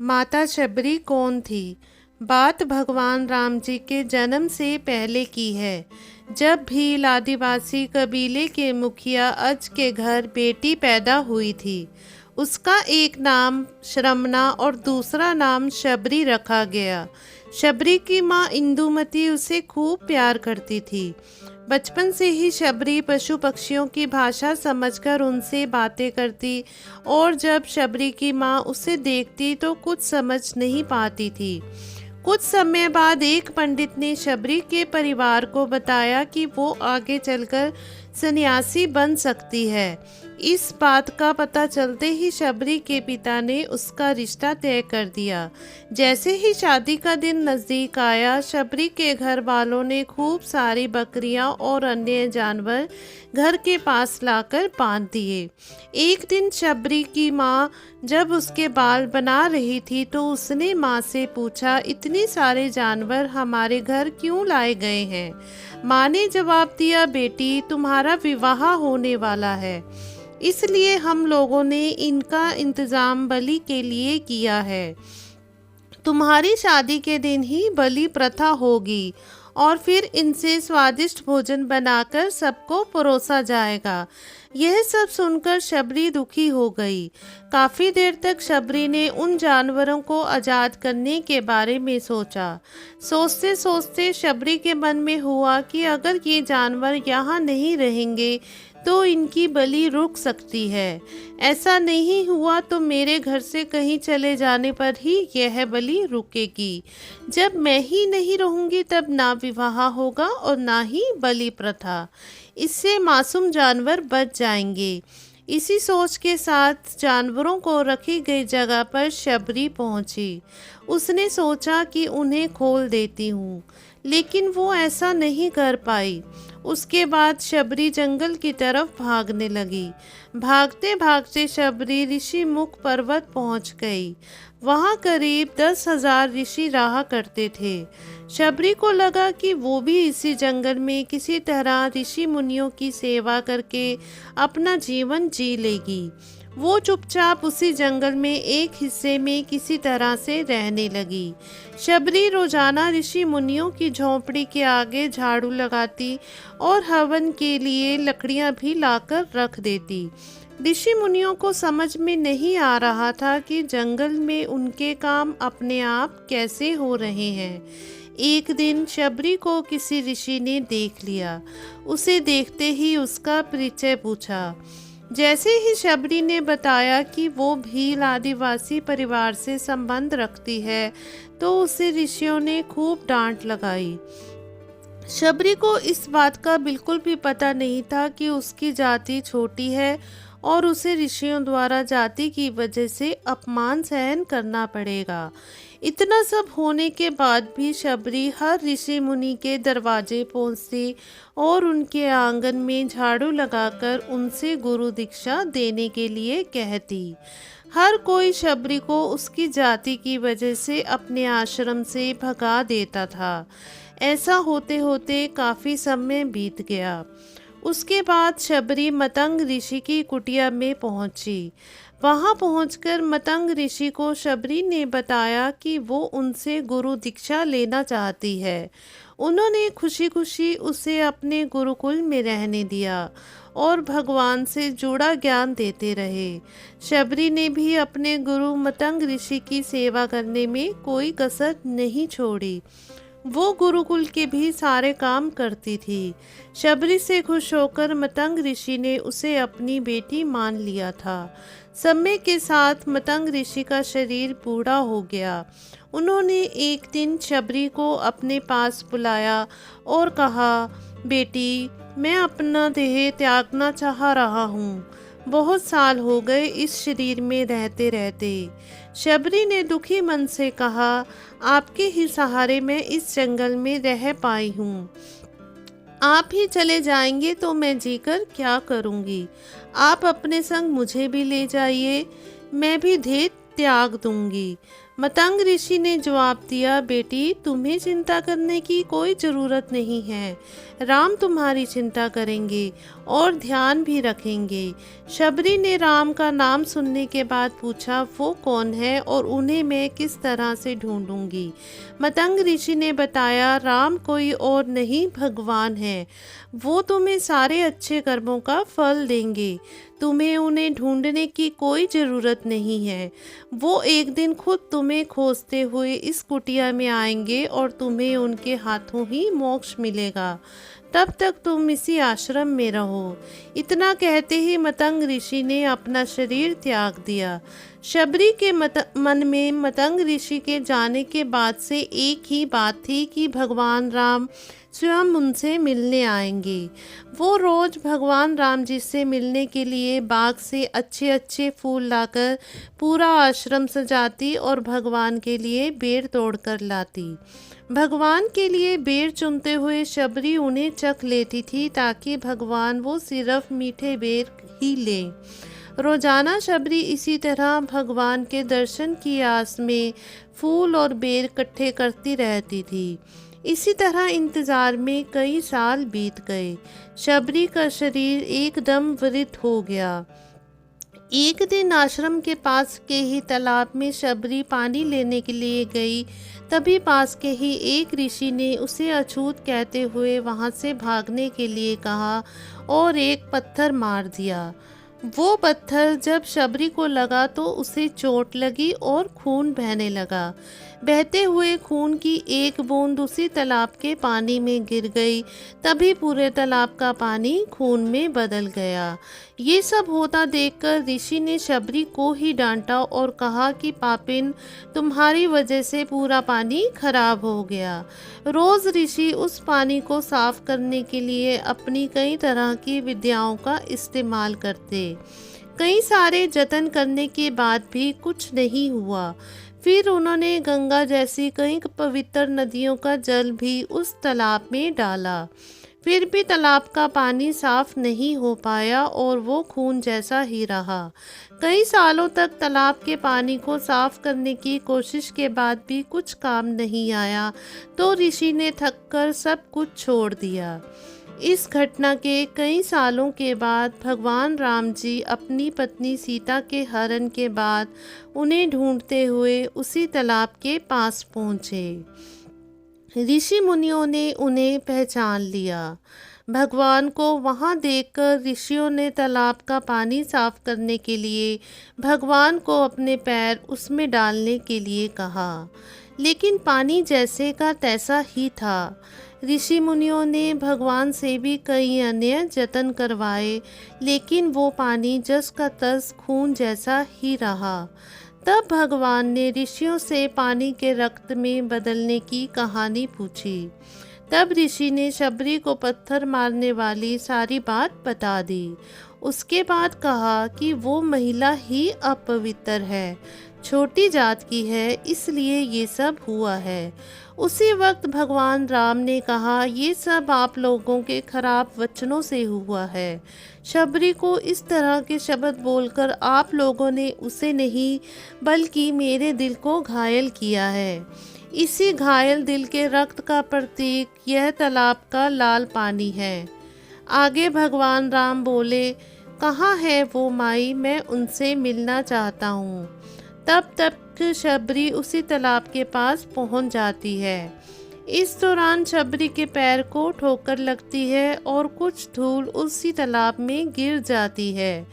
माता शबरी कौन थी? बात भगवान राम जी के जन्म से पहले की है। जब भील आदिवासी कबीले के मुखिया अज के घर बेटी पैदा हुई थी। उसका एक नाम श्रमना और दूसरा नाम शबरी रखा गया। शबरी की माँ इंदुमती उसे खूब प्यार करती थी। बचपन से ही शबरी पशु पक्षियों की भाषा समझकर उनसे बातें करती और जब शबरी की माँ उसे देखती तो कुछ समझ नहीं पाती थी। कुछ समय बाद एक पंडित ने शबरी के परिवार को बताया कि वो आगे चलकर सन्यासी बन सकती है। इस बात का पता चलते ही शबरी के पिता ने उसका रिश्ता तय कर दिया। जैसे ही शादी का दिन नज़दीक आया, शबरी के घर वालों ने खूब सारी बकरियां और अन्य जानवर घर के पास लाकर बांध दिए। एक दिन शबरी की माँ जब उसके बाल बना रही थी तो उसने माँ से पूछा, इतने सारे जानवर हमारे घर क्यों लाए गए हैं? माँ ने जवाब दिया, बेटी तुम्हारा विवाह होने वाला है, इसलिए हम लोगों ने इनका इंतजाम बलि के लिए किया है। तुम्हारी शादी के दिन ही बलि प्रथा होगी और फिर इनसे स्वादिष्ट भोजन बनाकर सबको परोसा जाएगा। यह सब सुनकर शबरी दुखी हो गई। काफी देर तक शबरी ने उन जानवरों को आजाद करने के बारे में सोचा। सोचते सोचते शबरी के मन में हुआ कि अगर ये जानवर यहाँ नहीं रहेंगे तो इनकी बलि रुक सकती है। ऐसा नहीं हुआ तो मेरे घर से कहीं चले जाने पर ही यह बलि रुकेगी। जब मैं ही नहीं रहूंगी तब ना विवाह होगा और ना ही बलि प्रथा। इससे मासूम जानवर बच जाएंगे। इसी सोच के साथ जानवरों को रखी गई जगह पर शबरी पहुंची। उसने सोचा कि उन्हें खोल देती हूँ, लेकिन वो ऐसा नहीं कर पाई। उसके बाद शबरी जंगल की तरफ भागने लगी। भागते भागते शबरी ऋषि मुख पर्वत पहुंच गई। वहां करीब 10,000 ऋषि रहा करते थे। शबरी को लगा कि वो भी इसी जंगल में किसी तरह ऋषि मुनियों की सेवा करके अपना जीवन जी लेगी। वो चुपचाप उसी जंगल में एक हिस्से में किसी तरह से रहने लगी। शबरी रोजाना ऋषि मुनियों की झोंपड़ी के आगे झाड़ू लगाती और हवन के लिए लकड़ियां भी लाकर रख देती। ऋषि मुनियों को समझ में नहीं आ रहा था कि जंगल में उनके काम अपने आप कैसे हो रहे हैं। एक दिन शबरी को किसी ऋषि ने देख लिया। उसे देखते ही उसका परिचय पूछा। जैसे ही शबरी ने बताया कि वो भील आदिवासी परिवार से संबंध रखती है तो उसे ऋषियों ने खूब डांट लगाई। शबरी को इस बात का बिल्कुल भी पता नहीं था कि उसकी जाति छोटी है और उसे ऋषियों द्वारा जाति की वजह से अपमान सहन करना पड़ेगा। इतना सब होने के बाद भी शबरी हर ऋषि मुनि के दरवाजे पहुंचती और उनके आंगन में झाड़ू लगाकर उनसे गुरु दीक्षा देने के लिए कहती। हर कोई शबरी को उसकी जाति की वजह से अपने आश्रम से भगा देता था। ऐसा होते होते काफी समय बीत गया। उसके बाद शबरी मतंग ऋषि की कुटिया में पहुंची। वहां पहुंचकर मतंग ऋषि को शबरी ने बताया कि वो उनसे गुरु दीक्षा लेना चाहती है। उन्होंने खुशी खुशी उसे अपने गुरुकुल में रहने दिया और भगवान से जुड़ा ज्ञान देते रहे। शबरी ने भी अपने गुरु मतंग ऋषि की सेवा करने में कोई कसर नहीं छोड़ी। वो गुरुकुल के भी सारे काम करती थी। शबरी से खुश होकर मतंग ऋषि ने उसे अपनी बेटी मान लिया था। समय के साथ मतंग ऋषि का शरीर बूढ़ा हो गया। उन्होंने एक दिन शबरी को अपने पास बुलाया और कहा, बेटी मैं अपना देह त्यागना चाह रहा हूँ। बहुत साल हो गए इस शरीर में रहते रहते। शबरी ने दुखी मन से कहा, आपके ही सहारे मैं इस जंगल में रह पाई हूँ। आप ही चले जाएंगे तो मैं जीकर क्या करूँगी? आप अपने संग मुझे भी ले जाइए, मैं भी देह त्याग दूंगी। मतंग ऋषि ने जवाब दिया, बेटी तुम्हें चिंता करने की कोई ज़रूरत नहीं है। राम तुम्हारी चिंता करेंगे और ध्यान भी रखेंगे। शबरी ने राम का नाम सुनने के बाद पूछा, वो कौन है और उन्हें मैं किस तरह से ढूंढूंगी। मतंग ऋषि ने बताया, राम कोई और नहीं भगवान है। वो तुम्हें सारे अच्छे कर्मों का फल देंगे। तुम्हें उन्हें ढूंढने की कोई ज़रूरत नहीं है। वो एक दिन खुद तुम्हें खोजते हुए इस कुटिया में आएंगे और तुम्हें उनके हाथों ही मोक्ष मिलेगा। तब तक तुम इसी आश्रम में रहो। इतना कहते ही मतंग ऋषि ने अपना शरीर त्याग दिया। शबरी के मन में मतंग ऋषि के जाने के बाद से एक ही बात थी कि भगवान राम स्वयं उनसे मिलने आएंगे। वो रोज भगवान राम जी से मिलने के लिए बाग से अच्छे अच्छे फूल लाकर पूरा आश्रम सजाती और भगवान के लिए बेर तोड़कर लाती। भगवान के लिए बेर चुनते हुए शबरी उन्हें चख लेती थी ताकि भगवान वो सिर्फ मीठे बेर ही ले। रोजाना शबरी इसी तरह भगवान के दर्शन की आस में फूल और बेर इकट्ठे करती रहती थी। इसी तरह इंतजार में कई साल बीत गए। शबरी का शरीर एकदम वृद्ध हो गया। एक दिन आश्रम के पास के ही तालाब में शबरी पानी लेने के लिए गई। तभी पास के ही एक ऋषि ने उसे अछूत कहते हुए वहां से भागने के लिए कहा और एक पत्थर मार दिया। वो पत्थर जब शबरी को लगा तो उसे चोट लगी और खून बहने लगा। बहते हुए खून की एक बूंद उसी तालाब के पानी में गिर गई। तभी पूरे तालाब का पानी खून में बदल गया। ये सब होता देखकर ऋषि ने शबरी को ही डांटा और कहा कि पापिन, तुम्हारी वजह से पूरा पानी खराब हो गया। रोज ऋषि उस पानी को साफ करने के लिए अपनी कई तरह की विद्याओं का इस्तेमाल करते। कई सारे जतन करने के बाद भी कुछ नहीं हुआ। फिर उन्होंने गंगा जैसी कई पवित्र नदियों का जल भी उस तालाब में डाला। फिर भी तालाब का पानी साफ नहीं हो पाया और वो खून जैसा ही रहा। कई सालों तक तालाब के पानी को साफ करने की कोशिश के बाद भी कुछ काम नहीं आया तो ऋषि ने थककर सब कुछ छोड़ दिया। इस घटना के कई सालों के बाद भगवान राम जी अपनी पत्नी सीता के हरण के बाद उन्हें ढूंढते हुए उसी तालाब के पास पहुँचे। ऋषि मुनियों ने उन्हें पहचान लिया। भगवान को वहां देखकर ऋषियों ने तालाब का पानी साफ करने के लिए भगवान को अपने पैर उसमें डालने के लिए कहा, लेकिन पानी जैसे का तैसा ही था। ऋषि मुनियों ने भगवान से भी कई अन्य जतन करवाए, लेकिन वो पानी जस का तस खून जैसा ही रहा। तब भगवान ने ऋषियों से पानी के रक्त में बदलने की कहानी पूछी। तब ऋषि ने शबरी को पत्थर मारने वाली सारी बात बता दी। उसके बाद कहा कि वो महिला ही अपवित्र है, छोटी जात की है, इसलिए ये सब हुआ है। उसी वक्त भगवान राम ने कहा, ये सब आप लोगों के खराब वचनों से हुआ है। शबरी को इस तरह के शब्द बोलकर आप लोगों ने उसे नहीं बल्कि मेरे दिल को घायल किया है। इसी घायल दिल के रक्त का प्रतीक यह तालाब का लाल पानी है। आगे भगवान राम बोले, कहाँ है वो माई, मैं उनसे मिलना चाहता हूँ। तब तक शबरी उसी तालाब के पास पहुँच जाती है। इस दौरान शबरी के पैर को ठोकर लगती है और कुछ धूल उसी तालाब में गिर जाती है।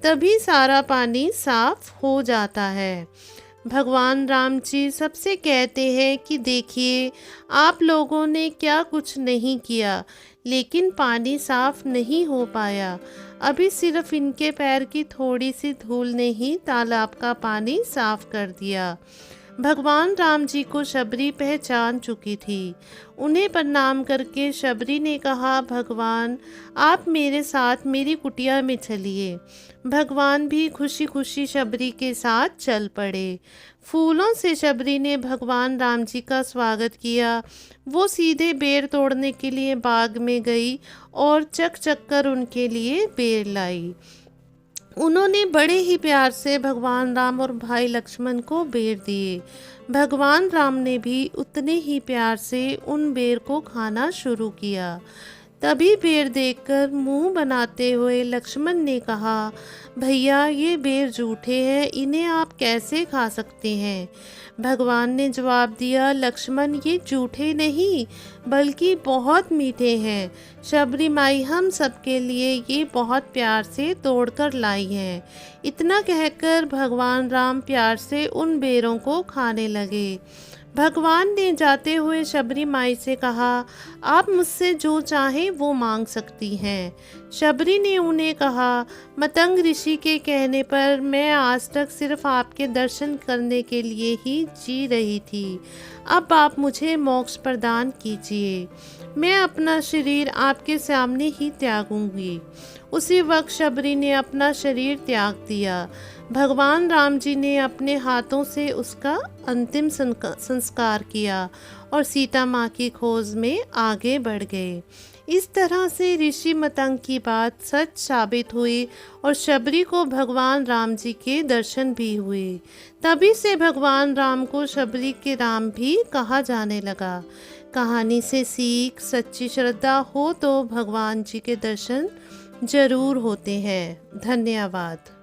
तभी सारा पानी साफ हो जाता है। भगवान राम जी सबसे कहते हैं कि देखिए, आप लोगों ने क्या कुछ नहीं किया, लेकिन पानी साफ नहीं हो पाया। अभी सिर्फ इनके पैर की थोड़ी सी धूल ने ही तालाब का पानी साफ कर दिया। भगवान राम जी को शबरी पहचान चुकी थी। उन्हें प्रणाम करके शबरी ने कहा, भगवान आप मेरे साथ मेरी कुटिया में चलिए। भगवान भी खुशी खुशी शबरी के साथ चल पड़े। फूलों से शबरी ने भगवान राम जी का स्वागत किया। वो सीधे बेर तोड़ने के लिए बाग में गई और चक चक कर उनके लिए बेर लाई। उन्होंने बड़े ही प्यार से भगवान राम और भाई लक्ष्मण को बेर दिए। भगवान राम ने भी उतने ही प्यार से उन बेर को खाना शुरू किया। तभी बेर देखकर मुंह बनाते हुए लक्ष्मण ने कहा, भैया ये बेर जूठे हैं, इन्हें आप कैसे खा सकते हैं। भगवान ने जवाब दिया, लक्ष्मण ये जूठे नहीं बल्कि बहुत मीठे हैं। शबरी माई हम सबके लिए ये बहुत प्यार से तोड़कर लाई हैं। इतना कहकर भगवान राम प्यार से उन बेरों को खाने लगे। भगवान ने जाते हुए शबरी माई से कहा, आप मुझसे जो चाहें वो मांग सकती हैं। शबरी ने उन्हें कहा, मतंग ऋषि के कहने पर मैं आज तक सिर्फ आपके दर्शन करने के लिए ही जी रही थी। अब आप मुझे मोक्ष प्रदान कीजिए। मैं अपना शरीर आपके सामने ही त्यागूंगी। उसी वक्त शबरी ने अपना शरीर त्याग दिया। भगवान राम जी ने अपने हाथों से उसका अंतिम संस्कार किया और सीता माँ की खोज में आगे बढ़ गए। इस तरह से ऋषि मतंग की बात सच साबित हुई और शबरी को भगवान राम जी के दर्शन भी हुए। तभी से भगवान राम को शबरी के राम भी कहा जाने लगा। कहानी से सीख, सच्ची श्रद्धा हो तो भगवान जी के दर्शन जरूर होते हैं। धन्यवाद।